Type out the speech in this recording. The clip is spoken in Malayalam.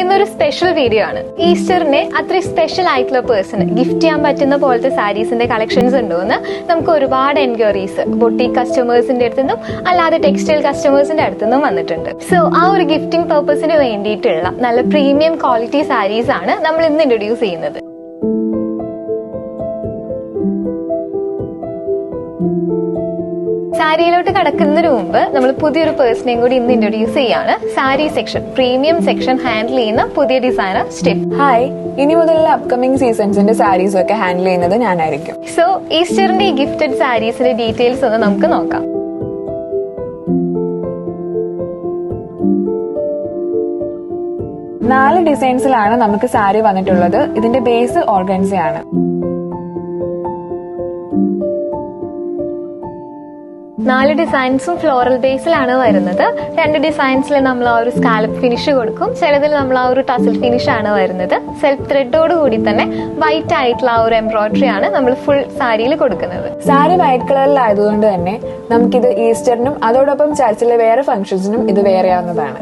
ഇന്നൊരു സ്പെഷ്യൽ വീഡിയോ ആണ്. ഈസ്റ്ററിനെ അത്രയും സ്പെഷ്യൽ ആയിട്ടുള്ള പേഴ്സണ് ഗിഫ്റ്റ് ചെയ്യാൻ പറ്റുന്ന പോലത്തെ സാരീസിന്റെ കളക്ഷൻസ് ഉണ്ടോന്ന് നമുക്ക് ഒരുപാട് എൻക്വയറീസ് ബൊട്ടീക് കസ്റ്റമേഴ്സിന്റെ അടുത്തുനിന്നും അല്ലാതെ ടെക്സ്റ്റൈൽ കസ്റ്റമേഴ്സിന്റെ അടുത്തുനിന്നും വന്നിട്ടുണ്ട്. സോ ആ ഒരു ഗിഫ്റ്റിംഗ് പർപ്പസിന് വേണ്ടിയിട്ടുള്ള നല്ല പ്രീമിയം ക്വാളിറ്റി സാരീസ് ആണ് നമ്മൾ ഇന്ന് ഇൻട്രൊഡ്യൂസ് ചെയ്യുന്നത്. സാരിയിലോട്ട് കടക്കുന്നതിന് മുമ്പ് നമ്മൾ പുതിയൊരു പേഴ്സണെയും കൂടി ഇന്ന് ഇൻട്രൊഡ്യൂസ് ചെയ്യാണ്. Sari section, premium section handle ചെയ്യുന്ന പുതിയ ഡിസൈനർ സ്റ്റെഫ്. ഹായ്, ഇനി മുതലുള്ള അപ്കമിംഗ് സീസൺസിന്റെ സാരീസും ഒക്കെ ഹാൻഡിൽ ചെയ്യുന്നത് ഞാനായിരിക്കും. സോ ഈസ്റ്ററിന്റെ ഈ ഗിഫ്റ്റഡ് സാരീസിന്റെ ഡീറ്റെയിൽസ് ഒന്ന് നമുക്ക് നോക്കാം. നാല് ഡിസൈൻസിലാണ് നമുക്ക് സാരി വന്നിട്ടുള്ളത്. ഇതിന്റെ ബേസ് ഓർഗൻസയാണ്. 4 ഡിസൈൻസും ഫ്ലോറൽ ബേസിലാണ് വരുന്നത്. 2 ഡിസൈൻസിൽ നമ്മൾ ആ ഒരു സ്കാലപ്പ് ഫിനിഷ് കൊടുക്കും, ചിലതിൽ നമ്മൾ ആ ഒരു ടസൽ ഫിനിഷ് ആണ് വരുന്നത്. സെൽഫ് ത്രെഡോട് കൂടി തന്നെ വൈറ്റ് ആയിട്ടുള്ള ആ ഒരു എംബ്രോയിഡറി ആണ് നമ്മൾ ഫുൾ സാരിയിൽ കൊടുക്കുന്നത്. സാരി വൈറ്റ് കളറിലായതുകൊണ്ട് തന്നെ നമുക്കിത് ഈസ്റ്ററിനും അതോടൊപ്പം ചർച്ചിലെ വേറെ ഫംഗ്ഷൻസിനും ഇത് വേറെയാവുന്നതാണ്.